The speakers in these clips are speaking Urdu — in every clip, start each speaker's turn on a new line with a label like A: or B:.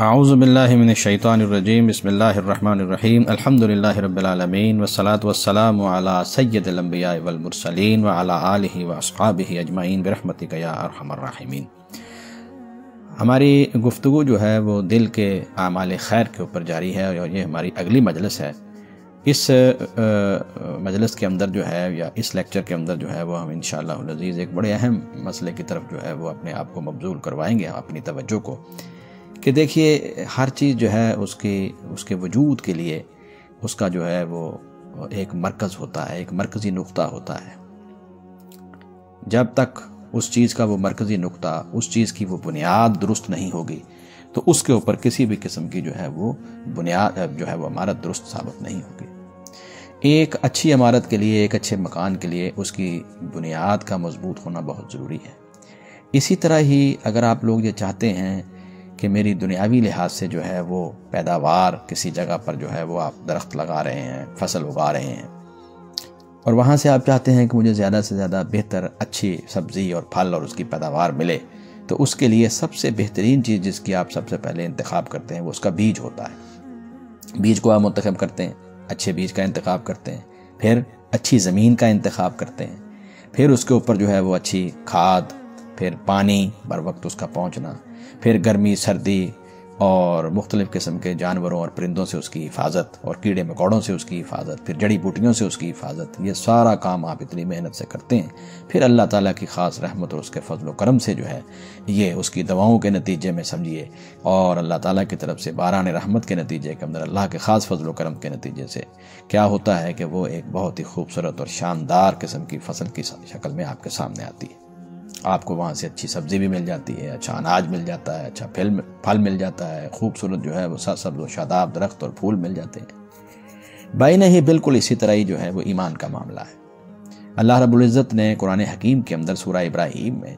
A: اعوذ باللہ من الشیطان الرجیم بسم اللہ الرحمن الرحیم الحمدللہ رب العالمین والصلاة والسلام علی سید الانبیاء والمرسلین وعلی آلہ واصحابہ اجمعین برحمتک یا ارحم الراحمین۔ ہماری گفتگو جو ہے وہ دل کے اعمال خیر کے اوپر جاری ہے اور یہ ہماری اگلی مجلس ہے۔ اس مجلس کے اندر جو ہے یا اس لیکچر کے اندر جو ہے وہ ہم انشاءاللہ العزیز ایک بڑے اہم مسئلے کی طرف جو ہے وہ اپنے آپ کو مبذول کروائیں گے، اپنی توجہ کو، کہ دیکھیے ہر چیز جو ہے اس کے وجود کے لیے اس کا جو ہے وہ ایک مرکز ہوتا ہے، ایک مرکزی نقطہ ہوتا ہے۔ جب تک اس چیز کا وہ مرکزی نقطہ، اس چیز کی وہ بنیاد درست نہیں ہوگی تو اس کے اوپر کسی بھی قسم کی جو ہے وہ بنیاد جو ہے وہ عمارت درست ثابت نہیں ہوگی۔ ایک اچھی عمارت کے لیے، ایک اچھے مکان کے لیے اس کی بنیاد کا مضبوط ہونا بہت ضروری ہے۔ اسی طرح ہی اگر آپ لوگ یہ چاہتے ہیں کہ میری دنیاوی لحاظ سے جو ہے وہ پیداوار، کسی جگہ پر جو ہے وہ آپ درخت لگا رہے ہیں، فصل اگا رہے ہیں، اور وہاں سے آپ چاہتے ہیں کہ مجھے زیادہ سے زیادہ بہتر اچھی سبزی اور پھل اور اس کی پیداوار ملے، تو اس کے لیے سب سے بہترین چیز جس کی آپ سب سے پہلے انتخاب کرتے ہیں وہ اس کا بیج ہوتا ہے۔ بیج کو آپ منتخب کرتے ہیں، اچھے بیج کا انتخاب کرتے ہیں، پھر اچھی زمین کا انتخاب کرتے ہیں، پھر اس کے اوپر جو ہے وہ اچھی کھاد، پھر پانی بر وقت اس کا پہنچنا، پھر گرمی، سردی اور مختلف قسم کے جانوروں اور پرندوں سے اس کی حفاظت، اور کیڑے مکوڑوں سے اس کی حفاظت، پھر جڑی بوٹیوں سے اس کی حفاظت، یہ سارا کام آپ اتنی محنت سے کرتے ہیں۔ پھر اللہ تعالیٰ کی خاص رحمت اور اس کے فضل و کرم سے جو ہے یہ اس کی دواؤں کے نتیجے میں سمجھیے، اور اللہ تعالیٰ کی طرف سے باران رحمت کے نتیجے کے اندر، اللہ کے خاص فضل و کرم کے نتیجے سے کیا ہوتا ہے کہ وہ ایک بہت ہی خوبصورت اور شاندار قسم کی فصل کی شکل میں آپ کے سامنے آتی ہے۔ آپ کو وہاں سے اچھی سبزی بھی مل جاتی ہے، اچھا اناج مل جاتا ہے، اچھا پھل مل جاتا ہے، خوبصورت جو ہے وہ سبز و شاداب درخت اور پھول مل جاتے ہیں۔ بھائی نہیں، بالکل اسی طرح ہی جو ہے وہ ایمان کا معاملہ ہے۔ اللہ رب العزت نے قرآن حکیم کے اندر سورہ ابراہیم میں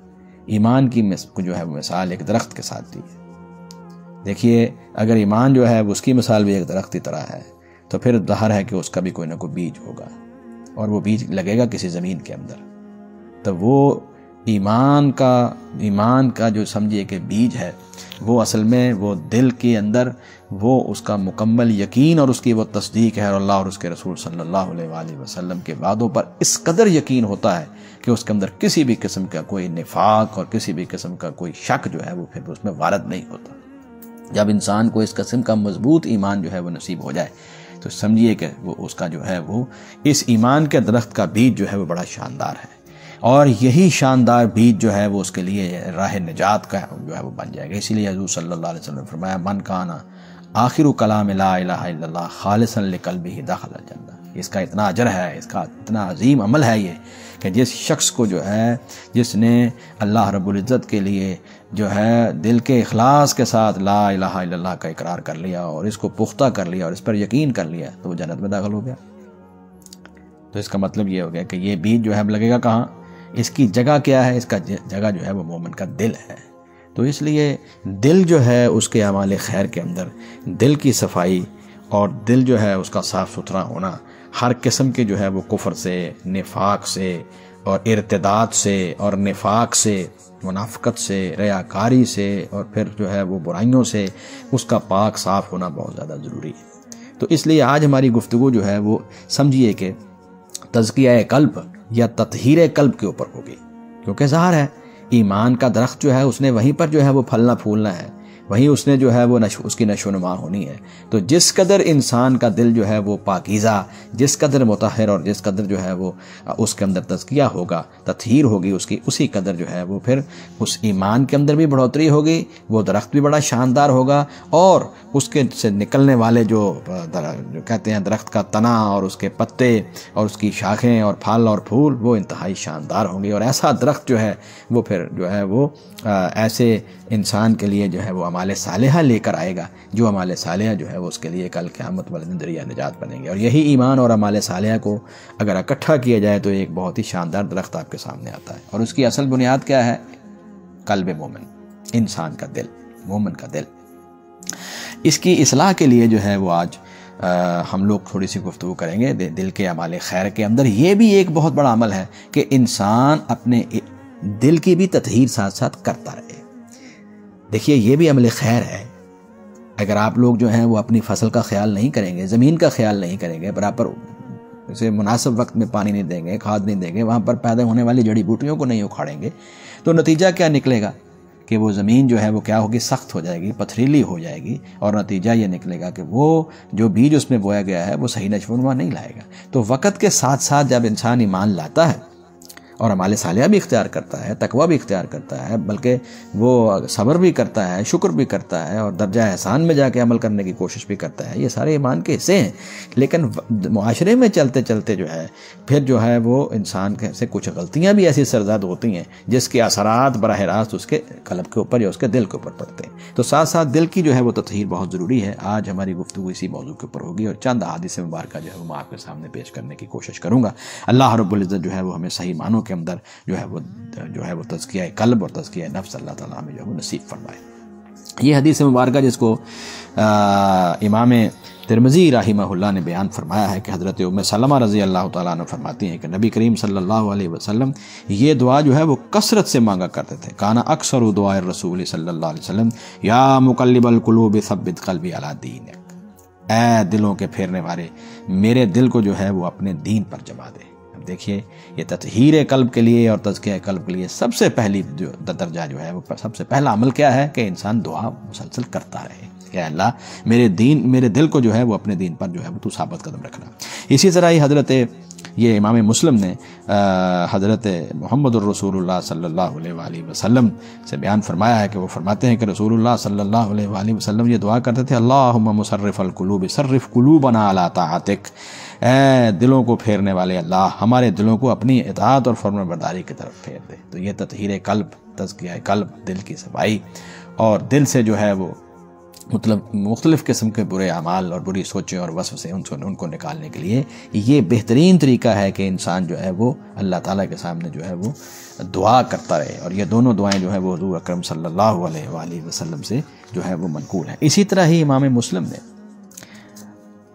A: ایمان کی جو ہے وہ مثال ایک درخت کے ساتھ دی ہے۔ دیکھیے اگر ایمان جو ہے اس کی مثال بھی ایک درخت کی طرح ہے تو پھر ظاہر ہے کہ اس کا بھی کوئی نہ کوئی بیج ہوگا، اور وہ بیج لگے گا کسی زمین کے اندر، تو وہ ایمان کا جو سمجھیے کہ بیج ہے وہ اصل میں وہ دل کے اندر وہ اس کا مکمل یقین اور اس کی وہ تصدیق ہے، اور اللہ اور اس کے رسول صلی اللہ علیہ وآلہ وسلم کے وعدوں پر اس قدر یقین ہوتا ہے کہ اس کے اندر کسی بھی قسم کا کوئی نفاق اور کسی بھی قسم کا کوئی شک جو ہے وہ پھر اس میں وارد نہیں ہوتا۔ جب انسان کو اس قسم کا مضبوط ایمان جو ہے وہ نصیب ہو جائے تو سمجھیے کہ وہ اس کا جو ہے وہ اس ایمان کے درخت کا بیج جو ہے وہ بڑا شاندار ہے، اور یہی شاندار بیج جو ہے وہ اس کے لیے راہ نجات کا جو ہے وہ بن جائے گا۔ اسی لیے حضور صلی اللہ علیہ وسلم نے فرمایا من کانا آخر کلام لا الہ الا اللہ خالصا لقلبہ دخل الجنہ۔ اس کا اتنا اجر ہے، اس کا اتنا عظیم عمل ہے یہ کہ جس شخص کو جو ہے، جس نے اللہ رب العزت کے لیے جو ہے دل کے اخلاص کے ساتھ لا الہ الا اللہ کا اقرار کر لیا اور اس کو پختہ کر لیا اور اس پر یقین کر لیا تو وہ جنت میں داخل ہو گیا۔ تو اس کا مطلب یہ ہو گیا کہ یہ بیج جو ہے لگے گا کہاں؟ اس کی جگہ کیا ہے؟ اس کا جگہ جو ہے وہ مومن کا دل ہے۔ تو اس لیے دل جو ہے اس کے اعمال خیر کے اندر دل کی صفائی اور دل جو ہے اس کا صاف ستھرا ہونا ہر قسم کے جو ہے وہ کفر سے، نفاق سے اور ارتداد سے اور نفاق سے، منافقت سے، ریاکاری سے اور پھر جو ہے وہ برائیوں سے اس کا پاک صاف ہونا بہت زیادہ ضروری ہے۔ تو اس لیے آج ہماری گفتگو جو ہے وہ سمجھیے کہ تزکیہ قلب یا تطہیر قلب کے اوپر ہوگی، کیونکہ ظاہر ہے ایمان کا درخت جو ہے اس نے وہیں پر جو ہے وہ پھلنا پھولنا ہے، وہیں اس نے جو ہے وہ اس کی نشو و نما ہونی ہے۔ تو جس قدر انسان کا دل جو ہے وہ پاکیزہ، جس قدر مطہر اور جس قدر جو ہے وہ اس کے اندر تزکیہ ہوگا، تطہیر ہوگی اس کی، اسی قدر جو ہے وہ پھر اس ایمان کے اندر بھی بڑھوتری ہوگی، وہ درخت بھی بڑا شاندار ہوگا، اور اس کے سے نکلنے والے جو کہتے ہیں درخت کا تنا اور اس کے پتے اور اس کی شاخیں اور پھل اور پھول وہ انتہائی شاندار ہوں گے، اور ایسا درخت جو ہے وہ پھر جو ہے وہ ایسے انسان کے لیے جو ہے وہ اعمال صالحہ لے کر آئے گا، جو اعمال صالحہ جو ہے وہ اس کے لیے کل قیامت والے دن ذریعہ نجات بنیں گے۔ اور یہی ایمان اور اعمال صالحہ کو اگر اکٹھا کیا جائے تو ایک بہت ہی شاندار درخت آپ کے سامنے آتا ہے، اور اس کی اصل بنیاد کیا ہے؟ قلب مومن، انسان کا دل، مومن کا دل۔ اس کی اصلاح کے لیے جو ہے وہ آج ہم لوگ تھوڑی سی گفتگو کریں گے دل کے اعمال خیر کے اندر۔ یہ بھی ایک بہت بڑا عمل ہے کہ انسان اپنے دل کی بھی تطہیر ساتھ ساتھ کرتا رہے۔ دیکھیے یہ بھی عمل خیر ہے اگر آپ لوگ جو ہیں وہ اپنی فصل کا خیال نہیں کریں گے، زمین کا خیال نہیں کریں گے، برابر اسے مناسب وقت میں پانی نہیں دیں گے، کھاد نہیں دیں گے، وہاں پر پیدا ہونے والی جڑی بوٹیوں کو نہیں اکھاڑیں گے، تو نتیجہ کیا نکلے گا کہ وہ زمین جو ہے وہ کیا ہوگی، سخت ہو جائے گی، پتھریلی ہو جائے گی، اور نتیجہ یہ نکلے گا کہ وہ جو بیج اس میں بویا گیا ہے وہ صحیح نشو و نما نہیں لائے گا۔ تو وقت کے ساتھ ساتھ جب انسان ایمان لاتا ہے اور اعمال صالحہ بھی اختیار کرتا ہے، تقویٰ بھی اختیار کرتا ہے، بلکہ وہ صبر بھی کرتا ہے، شکر بھی کرتا ہے، اور درجہ احسان میں جا کے عمل کرنے کی کوشش بھی کرتا ہے، یہ سارے ایمان کے حصے ہیں۔ لیکن معاشرے میں چلتے چلتے جو ہے پھر جو ہے وہ انسان سے کچھ غلطیاں بھی ایسی سرزد ہوتی ہیں جس کے اثرات براہ راست اس کے قلب کے اوپر یا اس کے دل کے اوپر پڑتے ہیں۔ تو ساتھ ساتھ دل کی جو ہے وہ تطہیر بہت ضروری ہے۔ آج ہماری گفتگو اسی موضوع کے اوپر ہوگی، اور چند احادیث مبارکہ جو ہے وہ میں آپ کے سامنے پیش کرنے کی کوشش کروں گا۔ اللہ رب العزت جو ہے وہ ہمیں صحیح معنوں کے اندر جو ہے وہ تزکیہ قلب اور تزکیہ نفس اللہ تعالیٰ ہمیں جو ہے وہ نصیب فرمائے۔ یہ حدیث مبارکہ جس کو امام ترمذی رحمہ اللہ نے بیان فرمایا ہے کہ حضرت ام سلمہ رضی اللہ تعالیٰ عنہ فرماتی ہیں کہ نبی کریم صلی اللہ علیہ وسلم یہ دعا جو ہے وہ کثرت سے مانگا کرتے تھے۔ کانا اکثر دعائے رسول صلی اللہ علیہ وسلم یا مقلب القلوب ثبت قلبی علی دینک، اے دلوں کے پھیرنے والے میرے دل کو جو ہے وہ اپنے دین پر جما دے۔ اب دیکھیے یہ تطہیر قلب کے لیے اور تزکیہ قلب کے لیے سب سے پہلی جو درجہ جو ہے وہ سب سے پہلا عمل کیا ہے کہ انسان دعا مسلسل کرتا رہے کہ اللہ میرے دل کو جو ہے وہ اپنے دین پر جو ہے وہ تو ثابت قدم رکھنا۔ اسی طرح ہی یہ امام مسلم نے حضرت محمد الرسول اللہ صلی اللہ علیہ وآلہ وسلم سے بیان فرمایا ہے کہ وہ فرماتے ہیں کہ رسول اللہ صلی اللہ علیہ وآلہ وسلم یہ دعا کرتے تھے، اللہم مصرف القلوب صرف قلوبنا علی طاعتک، اے دلوں کو پھیرنے والے اللہ ہمارے دلوں کو اپنی اطاعت اور فرمانبرداری کی طرف پھیر دے۔ تو یہ تطہیر قلب، تزکیہ قلب، دل کی صفائی، اور دل سے جو ہے وہ مختلف قسم کے برے اعمال اور بری سوچیں اور وسوسے ان کو نکالنے کے لیے یہ بہترین طریقہ ہے کہ انسان جو ہے وہ اللہ تعالیٰ کے سامنے جو ہے وہ دعا کرتا رہے، اور یہ دونوں دعائیں جو ہے وہ حضور اکرم صلی اللہ علیہ وآلہ وسلم سے جو ہے وہ منقول ہیں۔ اسی طرح ہی امام مسلم نے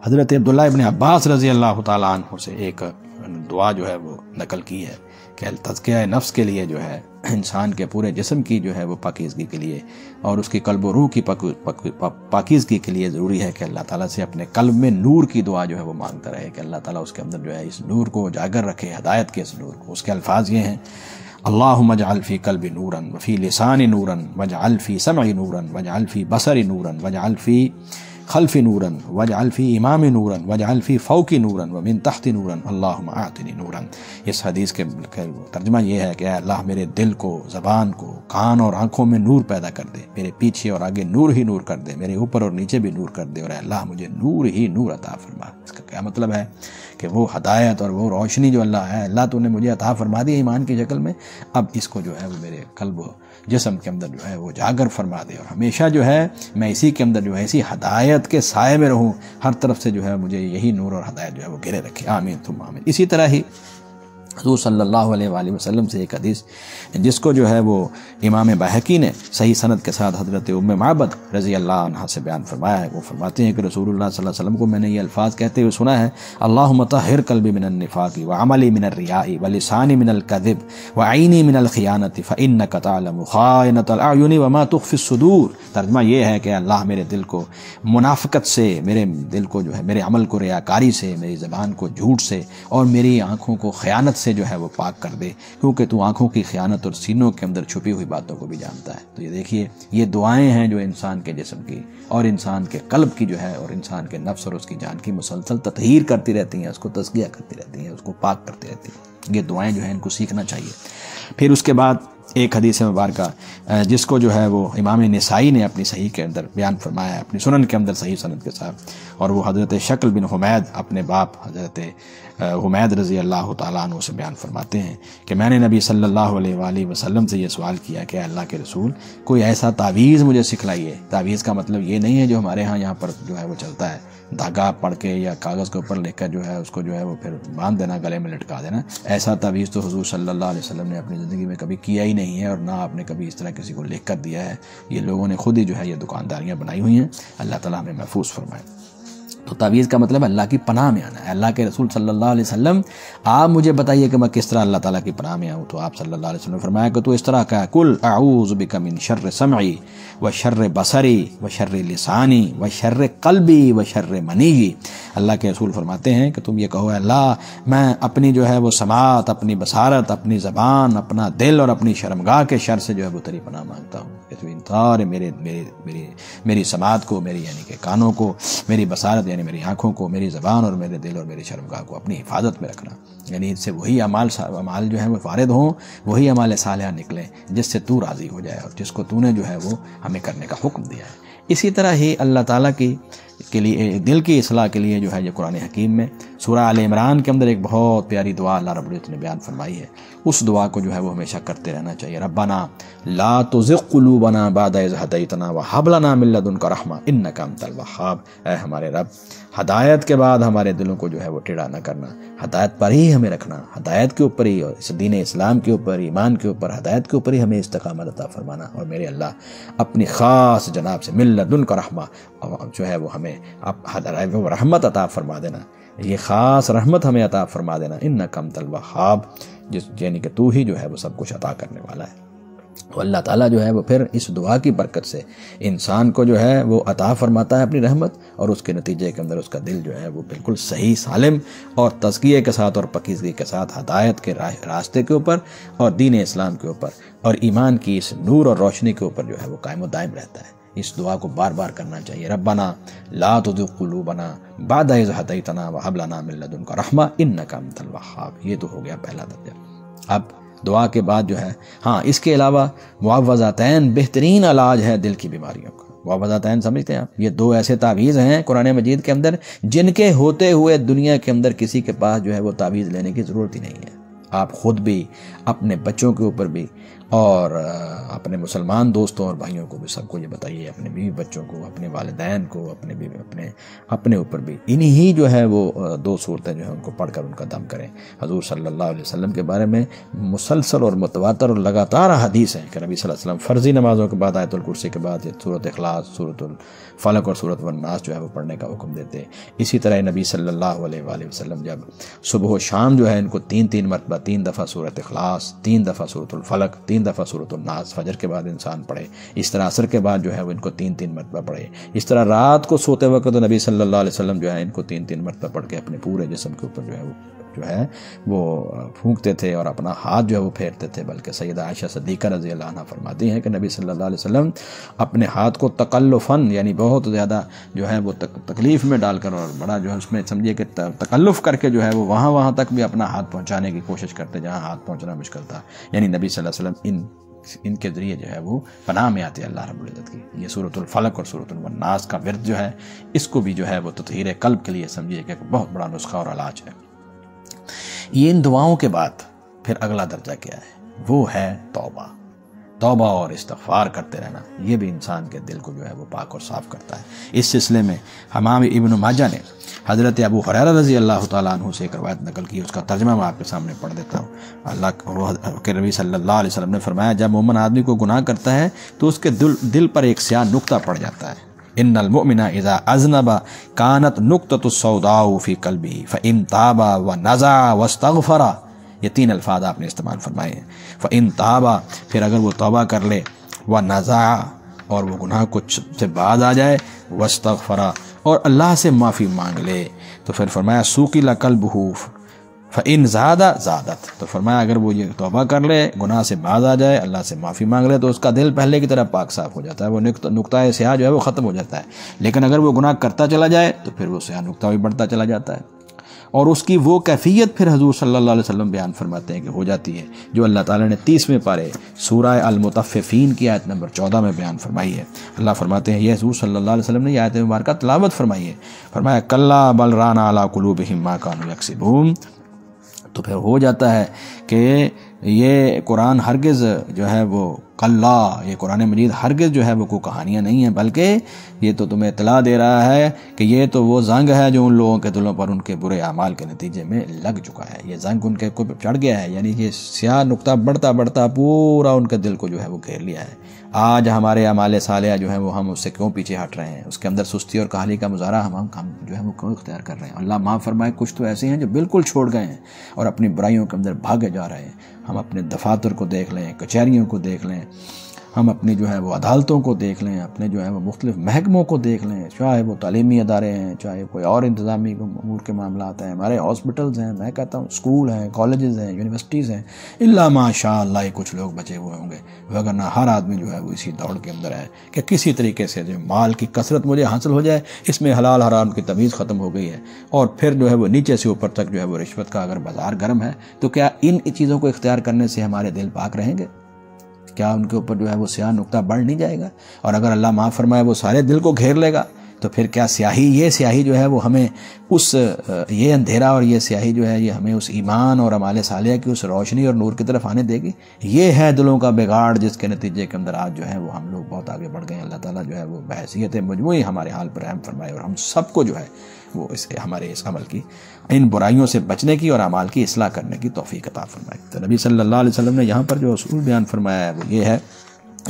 A: حضرت عبداللہ ابن عباس رضی اللہ تعالیٰ عنہ سے ایک دعا جو ہے وہ نقل کی ہے کہ تزکیہ نفس کے لیے جو ہے انسان کے پورے جسم کی جو ہے وہ پاکیزگی کے لیے اور اس کی قلب و روح کی پاکیزگی کے لیے ضروری ہے کہ اللہ تعالیٰ سے اپنے قلب میں نور کی دعا جو ہے وہ مانگتا رہے کہ اللہ تعالیٰ اس کے اندر جو ہے اس نور کو اجاگر رکھے، ہدایت کے اس نور کو۔ اس کے الفاظ یہ ہیں، اللہم اجعل فی قلبی نورا وفی لسانی نورا واجعل فی سمعی نورا واجعل فی بصری نورا واجعل فی خلفی نورا واجعل فی امامی نورا واجعل فی فوقی نورا ومن تحت نورا اللہم اعطنی نورا۔ اس حدیث کے ترجمہ یہ ہے کہ اے اللہ میرے دل کو، زبان کو، کان اور آنکھوں میں نور پیدا کر دے، میرے پیچھے اور آگے نور ہی نور کر دے، میرے اوپر اور نیچے بھی نور کر دے، اور اے اللہ مجھے نور ہی نور عطا فرما۔ اس کا کیا مطلب ہے کہ وہ ہدایت اور وہ روشنی جو اللہ ہے، اللہ تو نے مجھے عطا فرما دی ایمان کی شکل میں، اب اس کو جو ہے وہ میرے قلب و جسم کے اندر جو ہے وہ جاگر فرما دے، اور ہمیشہ جو ہے میں اسی کے اندر جو ہے اسی ہدایت کے سائے میں رہوں، ہر طرف سے جو ہے مجھے یہی نور اور ہدایت جو ہے وہ گھیرے رکھے، آمین ثم آمین۔ اسی طرح ہی حضور صلی اللہ علیہ وآلہ وسلم سے ایک حدیث جس کو جو ہے وہ امام بہقی نے صحیح سند کے ساتھ حضرت ام معبد رضی اللہ عنہ سے بیان فرمایا ہے، وہ فرماتے ہیں کہ رسول اللہ صلی اللہ علیہ وسلم کو میں نے یہ الفاظ کہتے ہوئے سنا ہے، اللہم طہر قلبی من النفاق وعملی من الریاء ولسانی من الکذب وعینی من الخیانت فانک تعلم خائنۃ الاعین وما تخفی الصدور۔ ترجمہ یہ ہے کہ اللہ میرے دل کو منافقت سے، میرے دل کو جو ہے میرے عمل کو ریاکاری سے، میری زبان کو جھوٹ سے اور میری آنکھوں کو خیانت سے جو ہے وہ پاک کر دے، کیونکہ تو آنکھوں کی خیانت اور سینوں کے اندر چھپی ہوئی باتوں کو بھی جانتا ہے۔ تو یہ دیکھیے یہ دعائیں ہیں جو انسان کے جسم کی اور انسان کے قلب کی جو ہے اور انسان کے نفس اور اس کی جان کی مسلسل تطہیر کرتی رہتی ہیں، اس کو تزکیہ کرتی رہتی ہیں، اس کو پاک کرتی رہتی ہیں۔ یہ دعائیں جو ہیں ان کو سیکھنا چاہیے۔ پھر اس کے بعد ایک حدیث مبارکہ جس کو جو ہے وہ امام نسائی نے اپنی صحیح کے اندر بیان فرمایا ہے، اپنی سنن کے اندر صحیح سند کے ساتھ، اور وہ حضرت شکل بن حمید اپنے باپ حضرت حمید رضی اللہ تعالیٰ عنہ سے بیان فرماتے ہیں کہ میں نے نبی صلی اللہ علیہ وآلہ وسلم سے یہ سوال کیا کہ اللہ کے رسول کوئی ایسا تعویذ مجھے سکھلائیے۔ تعویذ کا مطلب یہ نہیں ہے جو ہمارے ہاں یہاں پر جو ہے وہ چلتا ہے، دھاگا پڑھ کے یا کاغذ کے اوپر لکھ کر جو ہے اس کو جو ہے وہ پھر باندھ دینا، گلے میں لٹکا دینا۔ ایسا تعویذ تو حضور صلی اللہ علیہ وسلم نے اپنی زندگی میں کبھی کیا ہی نہیں ہے، اور نہ آپ نے کبھی اس طرح کسی کو لکھ کر دیا ہے۔ یہ لوگوں نے خود ہی جو ہے یہ دکانداریاں بنائی ہوئی ہیں، اللہ تعالیٰ ہمیں محفوظ فرمائے۔ تو تعویذ کا مطلب اللہ کی پناہ میں آنا ہے۔ اللہ کے رسول صلی اللہ علیہ وسلم آپ مجھے بتائیے کہ میں کس طرح اللہ تعالیٰ کی پناہ میں آؤں، تو آپ صلی اللہ علیہ وسلم نے فرمایا کہ تو اس طرح کا کل اعوذ بک من شر سمعی و شر بصری و شر لسانی و شر قلبی و شر منی۔ اللہ کے رسول فرماتے ہیں کہ تم یہ کہو اللہ میں اپنی جو ہے وہ سماعت، اپنی بصارت، اپنی زبان، اپنا دل اور اپنی شرمگاہ کے شر سے جو ہے وہ تیری پناہ مانگتا ہوں کہ تو انتظار میری سماعت کو، میری یعنی کہ کانوں کو، میری بصارت یعنی میری آنکھوں کو، میری زبان اور میرے دل اور میری شرمگاہ کو اپنی حفاظت میں رکھنا، یعنی اس سے وہی اعمال جو ہیں وہ وارد ہوں، وہی اعمال صالحہ نکلیں جس سے تو راضی ہو جائے اور جس کو تو نے جو ہے وہ ہمیں کرنے کا حکم دیا ہے۔ اسی طرح ہی اللہ تعالیٰ کے لیے دل کی اصلاح کے لیے جو ہے یہ قرآن حکیم میں سورہ آل عمران کے اندر ایک بہت پیاری دعا اللہ رب العزت نے بیان فرمائی ہے، اس دعا کو جو ہے وہ ہمیشہ کرتے رہنا چاہیے۔ ربنا لا تزغ قلوبنا بعد اذ ہدیتنا وہب لنا من لدنک رحمہ انک انت الوہاب۔ اے ہمارے رب، ہدایت کے بعد ہمارے دلوں کو جو ہے وہ ٹیڑھا نہ کرنا، ہدایت پر ہی ہمیں رکھنا، ہدایت کے اوپر ہی اور اس دین اسلام کے اوپر، ایمان کے اوپر، ہدایت کے اوپر ہی ہمیں استقامت عطا فرمانا، اور میرے اللہ اپنی خاص جناب سے من لدنک رحمہ جو ہے وہ ہمیں وہ رحمت عطا فرما دینا، یہ خاص رحمت ہمیں عطا فرما دینا، انک انت الوہاب، یعنی کہ تو ہی جو ہے وہ سب کچھ عطا کرنے والا ہے۔ تو اللہ تعالیٰ جو ہے وہ پھر اس دعا کی برکت سے انسان کو جو ہے وہ عطا فرماتا ہے اپنی رحمت، اور اس کے نتیجے کے اندر اس کا دل جو ہے وہ بالکل صحیح سالم اور تزکیے کے ساتھ اور پاکیزگی کے ساتھ ہدایت کے راستے کے اوپر اور دین اسلام کے اوپر اور ایمان کی اس نور اور روشنی کے اوپر جو ہے وہ قائم و دائم رہتا ہے۔ اس دعا کو بار بار کرنا چاہیے، ربنا لا تزغ قلوبنا بعد اذ ہدیتنا وہب لنا من لدنک رحمہ انک انت الوہاب۔ یہ تو ہو گیا پہلا درجہ۔ اب دعا کے بعد جو ہے اس کے علاوہ معوذاتین بہترین علاج ہے دل کی بیماریوں کا۔ معوذاتین سمجھتے ہیں آپ؟ یہ دو ایسے تعویذ ہیں قرآن مجید کے اندر جن کے ہوتے ہوئے دنیا کے اندر کسی کے پاس جو ہے وہ تعویذ لینے کی ضرورت ہی نہیں ہے۔ آپ خود بھی، اپنے بچوں کے اوپر بھی، اور اپنے مسلمان دوستوں اور بھائیوں کو بھی سب کو یہ بتائیے، اپنے بیوی بچوں کو، اپنے والدین کو، اپنے اوپر بھی انہی جو ہے وہ دو صورتیں جو ہیں ان کو پڑھ کر ان کا دم کریں۔ حضور صلی اللہ علیہ وسلم کے بارے میں مسلسل اور متواتر اور لگاتار حدیث ہیں کہ نبی صلی اللہ علیہ وسلم فرضی نمازوں کے بعد آیت الکرسی کے بعد سورۃ اخلاص، سورۃ الفلق اور سورۃ الناس جو ہے وہ پڑھنے کا حکم دیتے۔ اسی طرح نبی صلی اللہ علیہ وآلہ وسلم جب صبح و شام جو ہے ان کو تین مرتبہ، 3 دفعہ سورۃ اخلاص، 3 دفعہ سورۃ الفلق، 3 دفعہ سورۃ الناس فجر کے بعد انسان پڑھے، اس طرح عصر کے بعد جو ہے وہ ان کو 3 مرتبہ پڑھے، اس طرح رات کو سوتے وقت تو نبی صلی اللہ علیہ وسلم جو ہے ان کو 3 مرتبہ پڑھ کے اپنے پورے جسم کے اوپر جو ہے وہ پھونکتے تھے اور اپنا ہاتھ جو ہے وہ پھیرتے تھے۔ بلکہ سیدہ عائشہ صدیقہ رضی اللہ عنہ فرماتی ہیں کہ نبی صلی اللہ علیہ وسلم اپنے ہاتھ کو تکلفاً یعنی بہت زیادہ جو ہے وہ تکلیف میں ڈال کر اور بڑا جو ہے اس میں سمجھیے کہ تکلف کر کے جو ہے وہ وہاں تک بھی اپنا ہاتھ پہنچانے کی کوشش کرتے جہاں ہاتھ پہنچنا مشکل تھا، یعنی نبی صلی اللہ علیہ وسلم ان کے ذریعے جو ہے وہ پناہ میں آتے اللہ رب العزت کی۔ یہ سورۃ الفلق اور سورۃ الناس کا ورد جو ہے اس کو بھی جو ہے وہ تطہیر قلب کے لیے سمجھیے کہ بہت بڑا نسخہ اور علاج ہے۔ یہ ان دعاؤں کے بعد پھر اگلا درجہ کیا ہے؟ وہ ہے توبہ اور استغفار کرتے رہنا۔ یہ بھی انسان کے دل کو جو ہے وہ پاک اور صاف کرتا ہے۔ اس سلسلے میں امام ابن ماجہ نے حضرت ابو ہریرہ رضی اللہ تعالیٰ عنہ سے ایک روایت نقل کی، اس کا ترجمہ میں آپ کے سامنے پڑھ دیتا ہوں۔ اللہ کے نبی صلی اللہ علیہ وسلم نے فرمایا جب مومن آدمی کو گناہ کرتا ہے تو اس کے دل پر ایک سیاہ نقطہ پڑ جاتا ہے۔ ان المؤمن اذا اذنب كانت نقطة السوداء في قلبه فان تاب ونزع واستغفر، یہ 3 الفاظ آپ نے استعمال فرمائے ہیں۔ فان تاب، پھر اگر وہ توبہ کر لے، ونزع، اور وہ گناہ کو سے باز آ جائے، واستغفر، اور اللہ سے معافی مانگ لے، تو پھر فرمایا سوقل قلبہ فإن زادت، تو فرمایا اگر وہ یہ توبہ کر لے، گناہ سے باز آ جائے، اللہ سے معافی مانگ لے، تو اس کا دل پہلے کی طرح پاک صاف ہو جاتا ہے، وہ نقطہ سیاہ جو ہے وہ ختم ہو جاتا ہے۔ لیکن اگر وہ گناہ کرتا چلا جائے تو پھر وہ سیاہ نقطہ بھی بڑھتا چلا جاتا ہے، اور اس کی وہ کیفیت پھر حضور صلی اللہ علیہ وسلم بیان فرماتے ہیں کہ ہو جاتی ہے جو اللہ تعالیٰ نے 30ویں پارے سورہ المطففین کی آیت نمبر 14 میں بیان فرمائی ہے۔ اللہ فرماتے ہیں، یہ حضور صلی اللہ علیہ وسلم نے یہ آیت مبارکہ تلاوت فرمائی ہے، فرمایا کلا بل ران علی قلوبہم ما کانوا یکسبون۔ تو پھر ہو جاتا ہے کہ یہ قرآن ہرگز جو ہے وہ یہ قرآن مجید ہرگز جو ہے وہ کوئی کہانیاں نہیں ہیں، بلکہ یہ تو تمہیں اطلاع دے رہا ہے کہ یہ تو وہ زنگ ہے جو ان لوگوں کے دلوں پر ان کے برے اعمال کے نتیجے میں لگ چکا ہے، یہ زنگ ان کے اوپر چڑھ گیا ہے، یعنی یہ سیاہ نقطہ بڑھتا بڑھتا پورا ان کے دل کو جو ہے وہ گھیر لیا ہے، آج ہمارے اعمال صالحہ جو ہیں وہ ہم اس سے کیوں پیچھے ہٹ رہے ہیں؟ اس کے اندر سستی اور کاہلی کا مظاہرہ ہم جو ہے وہ کیوں اختیار کر رہے ہیں؟ اللہ معاف فرمائے، کچھ تو ایسے ہیں جو بالکل چھوڑ گئے ہیں اور اپنی برائیوں کے اندر بھاگے جا رہے ہیں۔ ہم اپنے دفاتر کو دیکھ لیں، کچہریوں کو دیکھ لیں، ہم اپنی جو ہے وہ عدالتوں کو دیکھ لیں، اپنے جو ہے وہ مختلف محکموں کو دیکھ لیں، چاہے وہ تعلیمی ادارے ہیں، چاہے کوئی اور انتظامی امور کے معاملات ہیں، ہمارے ہاسپٹلز ہیں، میں کہتا ہوں اسکول ہیں، کالجز ہیں، یونیورسٹیز ہیں، الا ماشاء اللہ ہی کچھ لوگ بچے ہوئے ہوں گے، وگرنہ ہر آدمی جو ہے وہ اسی دوڑ کے اندر ہے کہ کسی طریقے سے جو مال کی کثرت مجھے حاصل ہو جائے، اس میں حلال حرام کی تمیز ختم ہو گئی ہے، اور پھر جو ہے وہ نیچے سے اوپر تک جو ہے وہ رشوت کا اگر بازار گرم ہے تو کیا ان چیزوں کو اختیار کرنے سے ہمارے دل پاک رہیں گے؟ کیا ان کے اوپر جو ہے وہ سیاہ نقطہ بڑھ نہیں جائے گا؟ اور اگر اللہ معاف فرمائے وہ سارے دل کو گھیر لے گا تو پھر کیا یہ سیاہی جو ہے وہ ہمیں یہ اندھیرا اور یہ سیاہی جو ہے یہ ہمیں اس ایمان اور اعمال صالحہ کی اس روشنی اور نور کی طرف آنے دے گی؟ یہ ہے دلوں کا بگاڑ، جس کے نتیجے کے اندر آج جو ہے وہ ہم لوگ بہت آگے بڑھ گئے ہیں۔ اللہ تعالیٰ جو ہے وہ بحیثیت مجموعی ہمارے حال پر رحم فرمائے اور ہم سب کو جو ہے وہ ہمارے اس عمل کی، ان برائیوں سے بچنے کی اور اعمال کی اصلاح کرنے کی توفیق عطا فرمائے۔ تو نبی صلی اللہ علیہ وسلم نے یہاں پر جو اصول بیان فرمایا ہے وہ یہ ہے،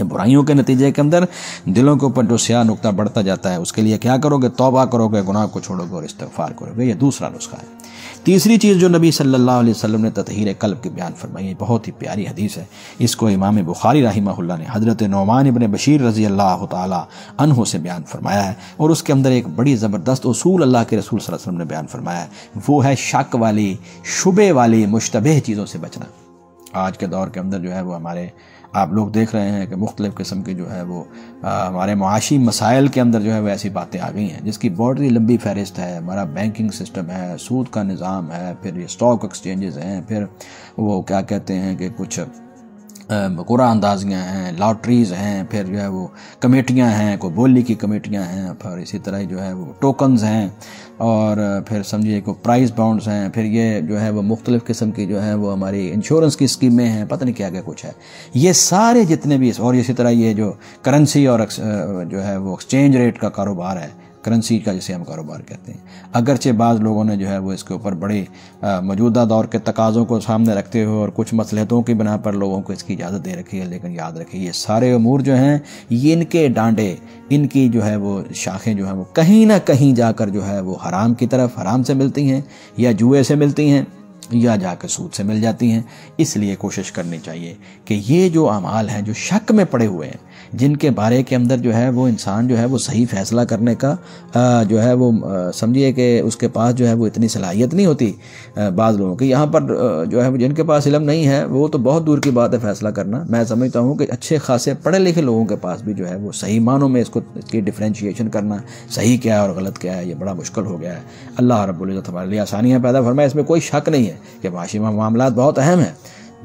A: برائیوں کے نتیجے کے اندر دلوں کے اوپر جو سیاہ نقطہ بڑھتا جاتا ہے اس کے لیے کیا کرو گے؟ توبہ کرو گے، گناہ کو چھوڑو گے اور استغفار کرو گے۔ یہ دوسرا نسخہ ہے۔ تیسری چیز جو نبی صلی اللہ علیہ وسلم نے تطہیر قلب کی بیان فرمائی ہے، بہت ہی پیاری حدیث ہے، اس کو امام بخاری رحمہ اللہ نے حضرت نعمان ابن بشیر رضی اللہ تعالی عنہ سے بیان فرمایا ہے، اور اس کے اندر ایک بڑی زبردست اصول اللہ کے رسول صلی اللہ علیہ وسلم نے بیان فرمایا ہے، وہ ہے شک والی، شبہ والی، مشتبہ چیزوں سے بچنا۔ آج کے دور کے اندر جو ہے وہ آپ لوگ دیکھ رہے ہیں کہ مختلف قسم کی جو ہے وہ ہمارے معاشی مسائل کے اندر جو ہے وہ ایسی باتیں آ گئی ہیں جس کی بہت ہی لمبی فہرست ہے۔ ہمارا بینکنگ سسٹم ہے، سود کا نظام ہے، پھر یہ سٹاک ایکسچینجز ہیں، پھر وہ کیا کہتے ہیں کہ کچھ قرعہ اندازیاں ہیں، لاٹریز ہیں، پھر جو ہے وہ کمیٹیاں ہیں، کوئی بولی کی کمیٹیاں ہیں، پھر اسی طرح جو ہے وہ ٹوکنز ہیں، اور پھر سمجھیے کہ پرائز بانڈز ہیں، پھر یہ جو ہے وہ مختلف قسم کی جو ہے وہ ہماری انشورنس کی اسکیمیں ہیں، پتہ نہیں کیا کچھ ہے۔ یہ سارے جتنے بھی، اور اسی طرح یہ جو کرنسی اور جو ہے وہ ایکسچینج ریٹ کا کاروبار ہے، کرنسی کا جسے ہم کاروبار کہتے ہیں، اگرچہ بعض لوگوں نے جو ہے وہ اس کے اوپر بڑے موجودہ دور کے تقاضوں کو سامنے رکھتے ہوئے اور کچھ مصلحتوں کی بنا پر لوگوں کو اس کی اجازت دے رکھی ہے، لیکن یاد رکھیے یہ سارے امور جو ہیں یہ ان کے ڈانڈے، ان کی جو ہے وہ شاخیں جو ہیں وہ کہیں نہ کہیں جا کر جو ہے وہ حرام کی طرف، حرام سے ملتی ہیں یا جوئے سے ملتی ہیں یا جا کے سود سے مل جاتی ہیں۔ اس لیے کوشش کرنی چاہیے کہ یہ جو اعمال ہیں جو شک میں پڑے ہوئے ہیں، جن کے بارے کے اندر جو ہے وہ انسان جو ہے وہ صحیح فیصلہ کرنے کا جو ہے وہ سمجھیے کہ اس کے پاس جو ہے وہ اتنی صلاحیت نہیں ہوتی بعض لوگوں کی، یہاں پر جو ہے جن کے پاس علم نہیں ہے وہ تو بہت دور کی بات ہے فیصلہ کرنا۔ میں سمجھتا ہوں کہ اچھے خاصے پڑھے لکھے لوگوں کے پاس بھی جو ہے وہ صحیح معنوں میں اس کی ڈفرینشیشن کرنا، صحیح کیا ہے اور غلط کیا ہے، یہ بڑا مشکل ہو گیا ہے۔ اللہ رب العزت ہمارے لیے آسانیاں پیدا فرمائے، اس میں کوئی شک نہیں ہے کہ معاشی معاملات بہت اہم ہیں۔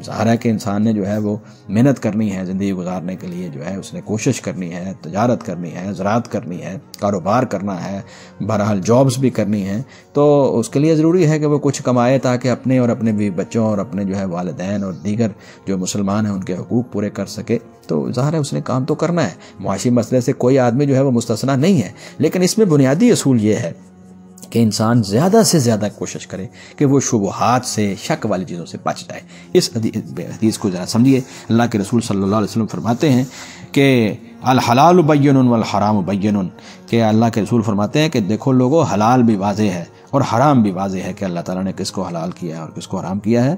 A: ظاہر ہے کہ انسان نے جو ہے وہ محنت کرنی ہے، زندگی گزارنے کے لیے جو ہے اس نے کوشش کرنی ہے، تجارت کرنی ہے، زراعت کرنی ہے، کاروبار کرنا ہے، بہرحال جابز بھی کرنی ہے، تو اس کے لیے ضروری ہے کہ وہ کچھ کمائے تاکہ اپنے اور اپنے بیوی بچوں اور اپنے جو ہے والدین اور دیگر جو مسلمان ہیں ان کے حقوق پورے کر سکے۔ تو ظاہر ہے اس نے کام تو کرنا ہے، معاشی مسئلے سے کوئی آدمی جو ہے وہ مستثنیٰ نہیں ہے، لیکن اس میں بنیادی اصول یہ ہے کہ انسان زیادہ سے زیادہ کوشش کرے کہ وہ شبہات سے، شک والی چیزوں سے بچ جائے۔ اس حدیث کو ذرا سمجھیے، اللہ کے رسول صلی اللہ علیہ وسلم فرماتے ہیں کہ الحلال بین والحرام بین، کہ اللہ کے رسول فرماتے ہیں کہ دیکھو لوگو، حلال بھی واضح ہے اور حرام بھی واضح ہے کہ اللہ تعالیٰ نے کس کو حلال کیا ہے اور کس کو حرام کیا ہے۔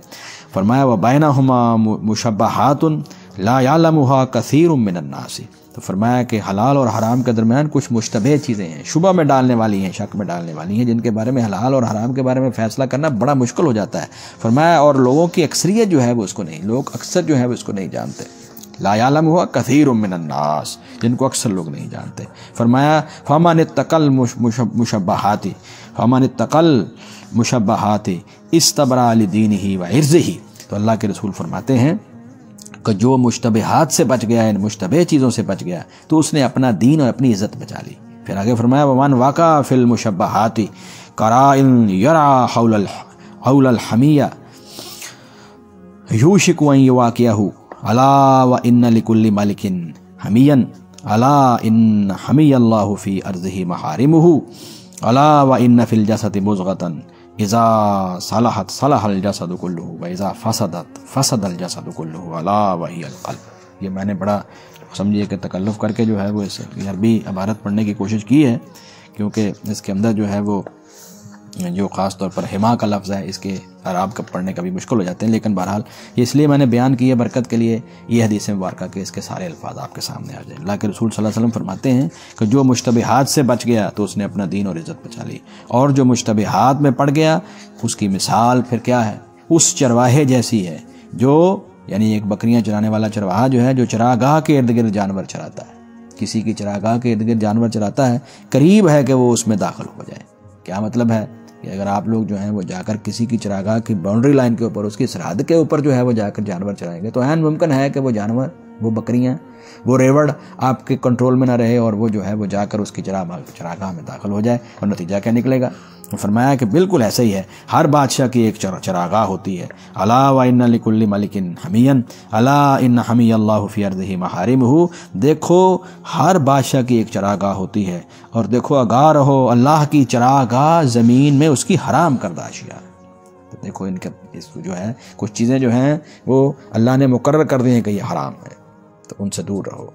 A: فرمایا وَبَيْنَهُمَا مُشَبَّهَاتٌ لَا يَعْلَمُهَا كَثِيرٌ مِّنَ النَّاسِ، تو فرمایا کہ حلال اور حرام کے درمیان کچھ مشتبہ چیزیں ہیں، شبہ میں ڈالنے والی ہیں، شک میں ڈالنے والی ہیں، جن کے بارے میں حلال اور حرام کے بارے میں فیصلہ کرنا بڑا مشکل ہو جاتا ہے۔ فرمایا اور لوگوں کی اکثریت جو ہے وہ اس کو نہیں، لوگ اکثر جو ہے وہ اس کو نہیں جانتے۔ لا يعلمها كثير من الناس، جن کو اکثر لوگ نہیں جانتے۔ فرمایا فمن اتقى المشبہات، فمن اتقى المشبہات استبرأ لدینہ وعرضہ، تو اللہ کے رسول فرماتے ہیں کہ جو مشتبہات سے بچ گیا، ان مشتبہ چیزوں سے بچ گیا تو اس نے اپنا دین اور اپنی عزت بچا لی۔ پھر آگے فرمایا ومن وقع فی المشبہات قرائن یرعی حول الحمیہ یوشک ان یواقعہ الا وان لکل ملک حمیا الا ان حمی اللہ فی ارضہ محارمہ الا وان فی الجسد مضغۃ اذا صلحت صلح الجسد کلہ واذا فسدت فسد الجسد کلہ الا وہی القلب۔ یہ میں نے بڑا سمجھیے کہ تکلف کر کے جو ہے وہ اس عربی عبارت پڑھنے کی کوشش کی ہے، کیونکہ اس کے اندر جو ہے وہ جو خاص طور پر حما کا لفظ ہے اس کے اعراب کا پڑھنے کا بھی مشکل ہو جاتے ہیں، لیکن بہرحال یہ اس لیے میں نے بیان کی ہے برکت کے لیے یہ حدیث مبارکہ کہ اس کے سارے الفاظ آپ کے سامنے آ جائیں۔ اللہ کے رسول صلی اللہ علیہ وسلم فرماتے ہیں کہ جو مشتبہات سے بچ گیا تو اس نے اپنا دین اور عزت بچا لی، اور جو مشتبہات میں پڑ گیا اس کی مثال پھر کیا ہے، اس چرواہے جیسی ہے جو یعنی ایک بکریاں چرانے والا چرواہا جو ہے جو چراگاہ کے ارد گرد جانور چراتا ہے، کسی کی چراگاہ کے ارد گرد جانور چراتا ہے، قریب ہے کہ وہ اس میں داخل ہو جائے۔ کیا مطلب ہے کہ اگر آپ لوگ جو ہیں وہ جا کر کسی کی چراگاہ کی باؤنڈری لائن کے اوپر، اس کی سرحد کے اوپر جو ہے وہ جا کر جانور چرائیں گے تو عین ممکن ہے کہ وہ جانور، وہ بکریاں، وہ ریوڑ آپ کے کنٹرول میں نہ رہے اور وہ جو ہے وہ جا کر اس کی چراگاہ میں داخل ہو جائے، اور نتیجہ کیا نکلے گا؟ فرمایا کہ بالکل ایسا ہی ہے، ہر بادشاہ کی ایک چراگاہ ہوتی ہے۔ الا وان لکل ملک حمیا الا ان حمی اللہ فی ارضہ محارمہ، دیکھو ہر بادشاہ کی ایک چراگاہ ہوتی ہے، اور دیکھو آگاہ رہو اللہ کی چراگاہ زمین میں اس کی حرام کردہ اشیاء۔ تو دیکھو ان کے اس جو ہے کچھ چیزیں جو ہیں وہ اللہ نے مقرر کر دی ہیں کہ یہ حرام ہے، تو ان سے دور رہو،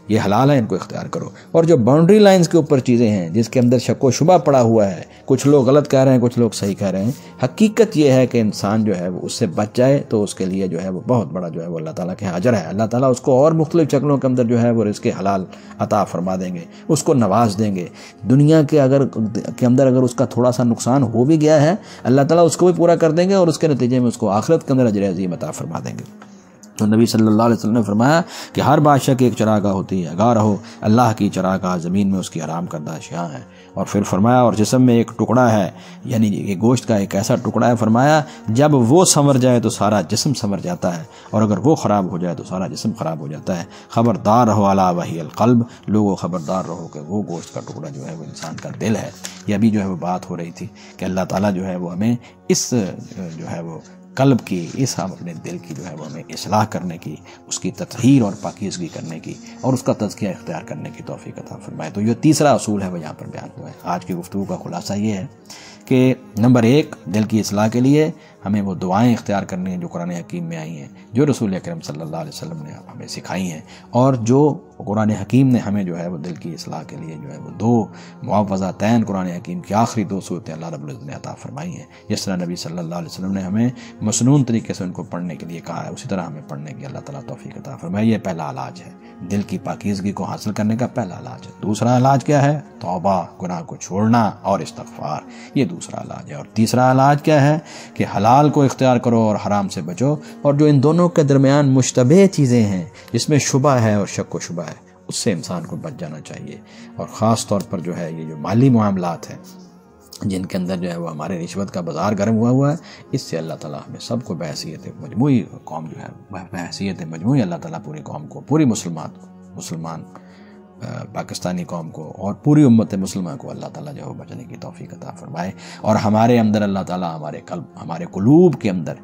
A: یہ حلال ہے ان کو اختیار کرو۔ اور جو باؤنڈری لائنز کے اوپر چیزیں ہیں جس کے اندر شک و شبہ پڑا ہوا ہے، کچھ لوگ غلط کہہ رہے ہیں کچھ لوگ صحیح کہہ رہے ہیں، حقیقت یہ ہے کہ انسان جو ہے وہ اس سے بچ جائے تو اس کے لیے جو ہے وہ بہت بڑا جو ہے وہ اللہ تعالیٰ کے اجر ہے۔ اللہ تعالیٰ اس کو اور مختلف شکلوں کے اندر جو ہے وہ رزق حلال عطا فرما دیں گے، اس کو نواز دیں گے۔ دنیا کے اندر اگر اس کا تھوڑا سا نقصان ہو بھی گیا ہے، اللہ تعالیٰ اس کو بھی پورا کر دیں گے، اور اس کے نتیجے میں اس کو آخرت کے اندر اجر عظیم عطا فرما دیں گے۔ تو نبی صلی اللہ علیہ وسلم نے فرمایا کہ ہر بادشاہ کی ایک چراگاہ ہوتی ہے، آگاہ رہو اللہ کی چراگاہ زمین میں اس کی حرام کردہ اشیاء ہیں۔ اور پھر فرمایا اور جسم میں ایک ٹکڑا ہے، یعنی یہ گوشت کا ایک ایسا ٹکڑا ہے، فرمایا جب وہ سنور جائے تو سارا جسم سنور جاتا ہے، اور اگر وہ خراب ہو جائے تو سارا جسم خراب ہو جاتا ہے۔ خبردار رہو الا وہی القلب، لوگوں خبردار رہو کہ وہ گوشت کا ٹکڑا جو ہے وہ انسان کا دل ہے۔ یہ ابھی جو ہے وہ بات ہو رہی تھی کہ اللہ تعالیٰ جو ہے وہ ہمیں اس جو ہے وہ قلب کی، اس ہم اپنے دل کی جو ہے وہ ہمیں اصلاح کرنے کی، اس کی تطہیر اور پاکیزگی کرنے کی، اور اس کا تزکیہ اختیار کرنے کی توفیق عطا فرمائے۔ تو یہ تیسرا اصول ہے وہ یہاں پر بیان ہوا ہے۔ آج کی گفتگو کا خلاصہ یہ ہے کہ نمبر 1، دل کی اصلاح کے لیے ہمیں وہ دعائیں اختیار کرنی ہیں جو قرآن حکیم میں آئی ہیں، جو رسول اکرم صلی اللہ علیہ وسلم نے ہمیں سکھائی ہیں، اور جو قرآن حکیم نے ہمیں جو ہے وہ دل کی اصلاح کے لیے جو ہے وہ 2 معوذتین قرآن حکیم کی آخری 2 صورتیں اللہ رب العزت نے عطا فرمائی ہیں۔ جس طرح نبی صلی اللہ علیہ وسلم نے ہمیں مسنون طریقے سے ان کو پڑھنے کے لیے کہا ہے، اسی طرح ہمیں پڑھنے کی اللہ تعالیٰ توفیق عطا فرمائے۔ یہ پہلا علاج ہے، دل کی پاکیزگی کو حاصل کرنے کا پہلا علاج ہے۔ دوسرا علاج کیا ہے؟ توبہ، گناہ کو چھوڑنا اور استغفار، یہ دوسرا علاج ہے۔ اور تیسرا علاج کیا ہے کہ حلال کو اختیار کرو اور حرام سے بچو، اور جو ان دونوں کے درمیان مشتبہ چیزیں ہیں جس میں شبہ ہے اور شک و شبہ ہے، اس سے انسان کو بچ جانا چاہیے۔ اور خاص طور پر جو ہے یہ جو مالی معاملات ہیں جن کے اندر جو ہے وہ ہمارے رشوت کا بازار گرم ہوا ہے، اس سے اللہ تعالیٰ ہمیں سب کو بحیثیت مجموعی قوم جو ہے بحیثیت مجموعی اللہ تعالیٰ پوری قوم کو، پوری مسلمان پاکستانی قوم کو اور پوری امت مسلمہ کو اللہ تعالیٰ جو ہے بچنے کی توفیق عطا فرمائے، اور ہمارے اندر اللہ تعالیٰ ہمارے قلوب کے اندر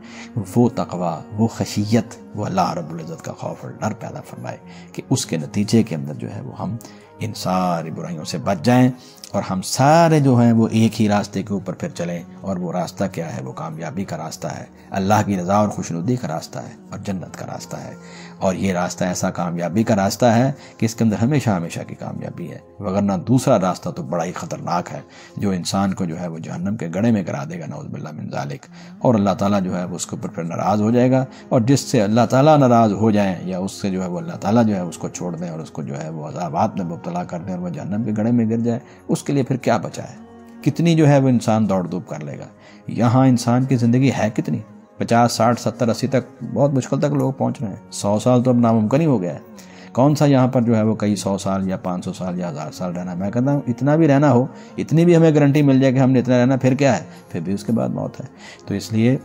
A: وہ تقوی، وہ خشیت، وہ اللہ رب العزت کا خوف اور ڈر پیدا فرمائے کہ اس کے نتیجے کے اندر جو ہے وہ ہم ان ساری برائیوں سے بچ جائیں، اور ہم سارے جو ہیں وہ ایک ہی راستے کے اوپر پھر چلیں۔ اور وہ راستہ کیا ہے؟ وہ کامیابی کا راستہ ہے، اللہ کی رضا اور خوشنودی کا راستہ ہے، اور جنت کا راستہ ہے۔ اور یہ راستہ ایسا کامیابی کا راستہ ہے کہ اس کے اندر ہمیشہ ہمیشہ کی کامیابی ہے، وگرنہ دوسرا راستہ تو بڑا ہی خطرناک ہے جو انسان کو جو ہے وہ جہنم کے گڑھے میں گرا دے گا، نعوذ باللہ من ذالک، اور اللہ تعالیٰ جو ہے وہ اس کے اوپر پھر ناراض ہو جائے گا۔ اور جس سے اللہ تعالیٰ ناراض ہو جائیں یا اس سے جو ہے وہ اللہ تعالیٰ جو ہے اس کو چھوڑ دیں اور اس کو جو ہے وہ عذابات میں مبتلا کر دیں اور وہ جہنم کے گڑھے میں گر جائے، اس کے لیے پھر کیا بچا ہے؟ کتنی جو ہے وہ انسان دوڑ دھوپ کر لے گا؟ یہاں انسان کی زندگی ہے کتنی؟ 50 60 70 80 تک بہت مشکل تک لوگ پہنچ رہے ہیں، 100 سال تو اب ناممکن ہی ہو گیا ہے۔ کون سا یہاں پر جو ہے وہ کئی 100 سال یا 500 سال یا 1000 سال رہنا؟ میں کہتا ہوں اتنا بھی رہنا ہو، اتنی بھی ہمیں گارنٹی مل جائے کہ ہم نے اتنا رہنا، پھر کیا ہے؟ پھر بھی اس کے بعد موت ہے۔ تو اس لیے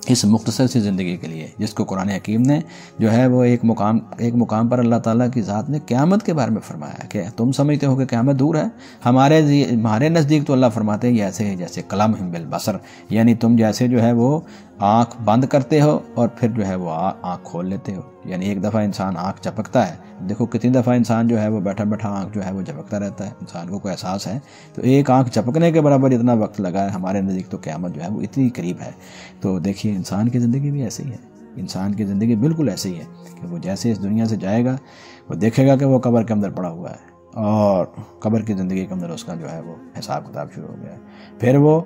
A: اس مختصر سی زندگی کے لیے جس کو قرآن حکیم نے جو ہے وہ ایک مقام پر اللہ تعالیٰ کی ذات نے قیامت کے بارے میں فرمایا کہ تم سمجھتے ہو کہ قیامت دور ہے، ہمارے نزدیک تو اللہ فرماتے ہیں جیسے کلمح بالبصر، یعنی تم جیسے جو ہے وہ آنکھ بند کرتے ہو اور پھر جو ہے وہ آنکھ کھول لیتے ہو۔ یعنی ایک دفعہ انسان آنکھ چپکتا ہے، دیکھو کتنی دفعہ انسان جو ہے وہ بیٹھا آنکھ جو ہے وہ جھپکتا رہتا ہے، انسان کو کوئی احساس ہے؟ تو ایک آنکھ چپکنے کے برابر اتنا وقت لگا ہے، ہمارے نزدیک تو قیامت جو ہے وہ اتنی قریب ہے۔ تو دیکھیے انسان کی زندگی بھی ایسے ہی ہے، انسان کی زندگی بالکل ایسے ہی ہے کہ وہ جیسے اس دنیا سے جائے گا وہ دیکھے گا کہ وہ قبر کے اندر پڑا ہوا ہے اور قبر کی زندگی کے اندر اس کا جو ہے وہ حساب کتاب شروع ہو گیا ہے۔ پھر وہ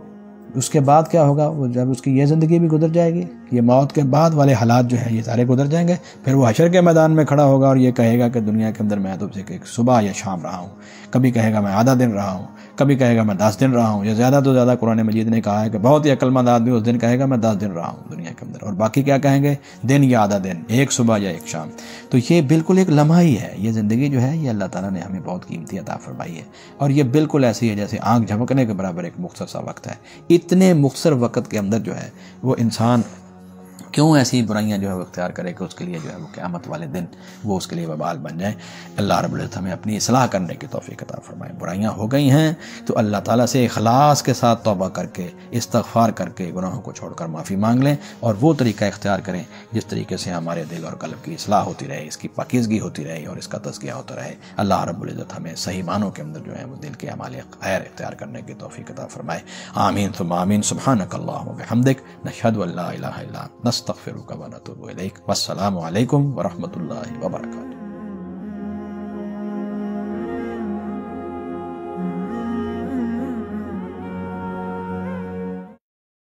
A: اس کے بعد کیا ہوگا، وہ جب اس کی یہ زندگی بھی گزر جائے گی، یہ موت کے بعد والے حالات جو ہیں یہ سارے گزر جائیں گے، پھر وہ حشر کے میدان میں کھڑا ہوگا اور یہ کہے گا کہ دنیا کے اندر میں تو صبح یا شام رہا ہوں، کبھی کہے گا میں آدھا دن رہا ہوں، کبھی کہے گا میں 10 دن رہا ہوں، یا زیادہ تو زیادہ قرآن مجید نے کہا ہے کہ بہت ہی عقل مند آدمی اس دن کہے گا میں 10 دن رہا ہوں دنیا کے اندر، اور باقی کیا کہیں گے، دن یا آدھا دن، ایک صبح یا ایک شام۔ تو یہ بالکل ایک لمحہ ہی ہے، یہ زندگی جو ہے یہ اللہ تعالیٰ نے ہمیں بہت قیمتی عطا فرمائی ہے، اور یہ بالکل ایسی ہے جیسے آنکھ جھپکنے کے برابر ایک مختصر سا وقت ہے۔ اتنے مختصر وقت کے اندر جو ہے وہ انسان کیوں ایسی برائیاں جو ہے وہ اختیار کرے کہ اس کے لیے جو ہے وہ قیامت والے دن وہ اس کے لیے وبال بن جائیں۔ اللہ رب العزت ہمیں اپنی اصلاح کرنے کی توفیق عطا فرمائے۔ برائیاں ہو گئی ہیں تو اللہ تعالیٰ سے اخلاص کے ساتھ توبہ کر کے، استغفار کر کے، گناہوں کو چھوڑ کر معافی مانگ لیں، اور وہ طریقہ اختیار کریں جس طریقے سے ہمارے دل اور قلب کی اصلاح ہوتی رہے، اس کی پاکیزگی ہوتی رہے اور اس کا تزکیہ ہوتا رہے۔ اللہ رب العزت ہمیں صحیح معنوں کے اندر جو ہے وہ دل کے اعمال خیر اختیار کرنے کی توفیق عطا فرمائے۔ آمین ثم آمین۔ سبحانک اللہم و بحمدک، نشہد ان لا الہ الا انت، نستغفرک و نتوب الیک۔ والسلام علیکم ورحمۃ اللہ وبرکاتہ۔